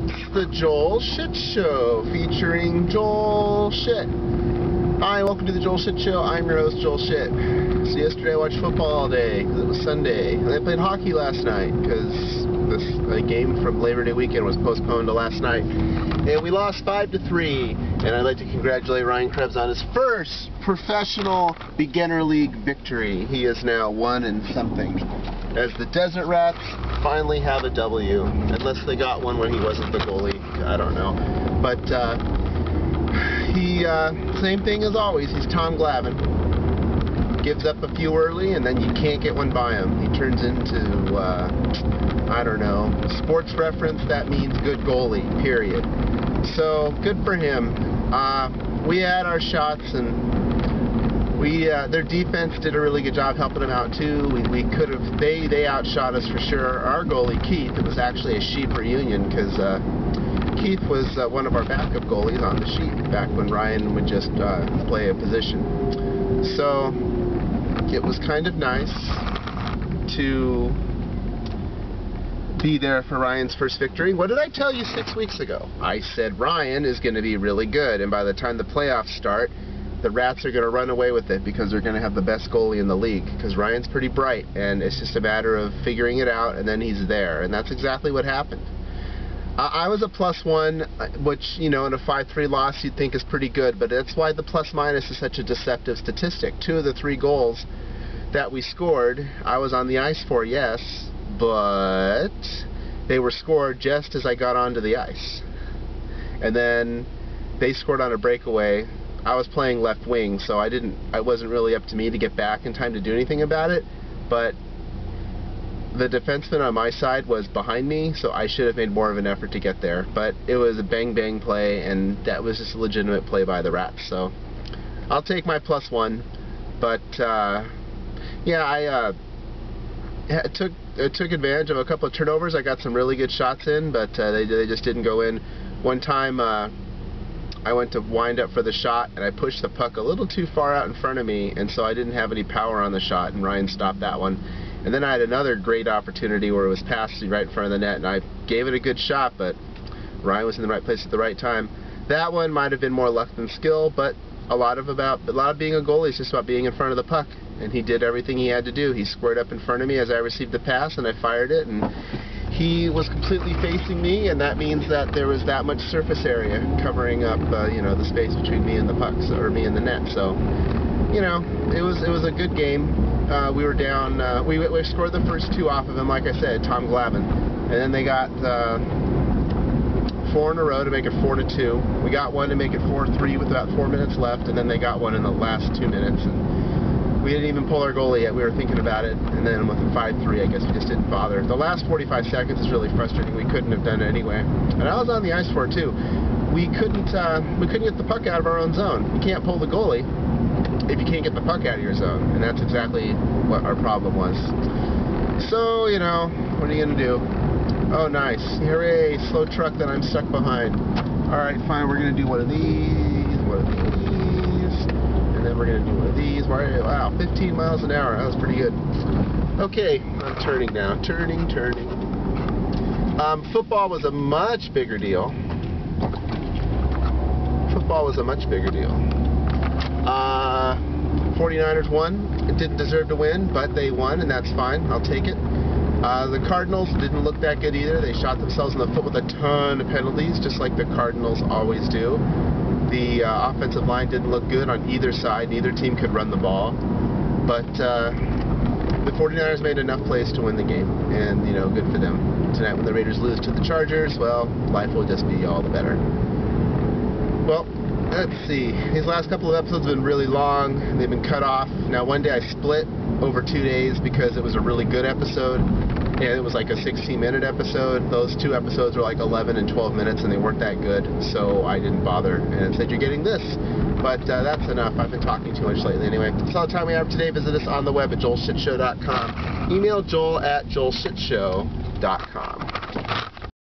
It's the Joel Shit Show, featuring Joel Shit. Hi, welcome to the Joel Shit Show. I'm your host, Joel Shit. So yesterday I watched football all day, because it was Sunday. And I played hockey last night, because the game from Labor Day weekend was postponed to last night. And we lost 5-3, and I'd like to congratulate Ryan Krebs on his first professional beginner league victory. He is now 1-something. As the Desert Rats finally have a W, unless they got one when he wasn't the goalie. I don't know. But same thing as always, he's Tom Glavine. Gives up a few early, and then you can't get one by him. He turns into, I don't know, sports reference, that means good goalie, period. So, good for him. We had our shots, and their defense did a really good job helping them out too. We could have, they outshot us for sure. Our goalie, Keith, it was actually a sheep reunion, because Keith was one of our backup goalies on the sheet back when Ryan would just play a position. So it was kind of nice to be there for Ryan's first victory. What did I tell you 6 weeks ago? I said Ryan is going to be really good, and by the time the playoffs start, the Rats are going to run away with it, because they're going to have the best goalie in the league, because Ryan's pretty bright, and it's just a matter of figuring it out, and then he's there, and that's exactly what happened. I was a +1, which, you know, in a 5-3 loss you'd think is pretty good, but that's why the plus-minus is such a deceptive statistic. 2 of the 3 goals that we scored, I was on the ice for, yes, but they were scored just as I got onto the ice. And then they scored on a breakaway. I was playing left wing, so it wasn't really up to me to get back in time to do anything about it, but the defenseman on my side was behind me, so I should have made more of an effort to get there. But it was a bang-bang play, and that was just a legitimate play by the Rats, so I'll take my +1. But yeah, I took advantage of a couple of turnovers. I got some really good shots in, but they just didn't go in. One time I went to wind up for the shot, and I pushed the puck a little too far out in front of me, and so I didn't have any power on the shot, and Ryan stopped that one. And then I had another great opportunity where it was passed right in front of the net, and I gave it a good shot, but Ryan was in the right place at the right time. That one might have been more luck than skill, but a lot of being a goalie is just about being in front of the puck, and he did everything he had to do. He squared up in front of me as I received the pass, and I fired it, and he was completely facing me, and that means that there was that much surface area covering up, you know, the space between me and the pucks, or me and the net. So, you know, it was a good game. We were down. We scored the first 2 off of him, like I said, Tom Glavine, and then they got 4 in a row to make it 4-2. We got one to make it 4-3 with about 4 minutes left, and then they got one in the last 2 minutes. And we didn't even pull our goalie yet. We were thinking about it, and then with the 5-3, I guess we just didn't bother. The last 45 seconds is really frustrating. We couldn't have done it anyway. And I was on the ice for it too. We couldn't get the puck out of our own zone. You can't pull the goalie if you can't get the puck out of your zone, and that's exactly what our problem was. So, you know, what are you gonna do? Oh, nice. Hooray, slow truck that I'm stuck behind. Alright, fine, we're gonna do one of these, and then we're gonna do one of these. Wow, 15 miles an hour, that was pretty good. Okay, I'm turning now. Turning. Football was a much bigger deal. 49ers won. It didn't deserve to win, but they won, and that's fine. I'll take it. The Cardinals didn't look that good either. They shot themselves in the foot with a ton of penalties, just like the Cardinals always do. The offensive line didn't look good on either side. Neither team could run the ball. But the 49ers made enough plays to win the game, and, you know, good for them. Tonight when the Raiders lose to the Chargers, well, life will just be all the better. Well, let's see. These last couple of episodes have been really long. They've been cut off. Now, one day I split over 2 days because it was a really good episode, and it was like a 16-minute episode. Those 2 episodes were like 11 and 12 minutes, and they weren't that good, so I didn't bother and said, you're getting this. But that's enough. I've been talking too much lately anyway. That's all the time we have today. Visit us on the web at joelshitshow.com. Email joel@joelshitshow.com.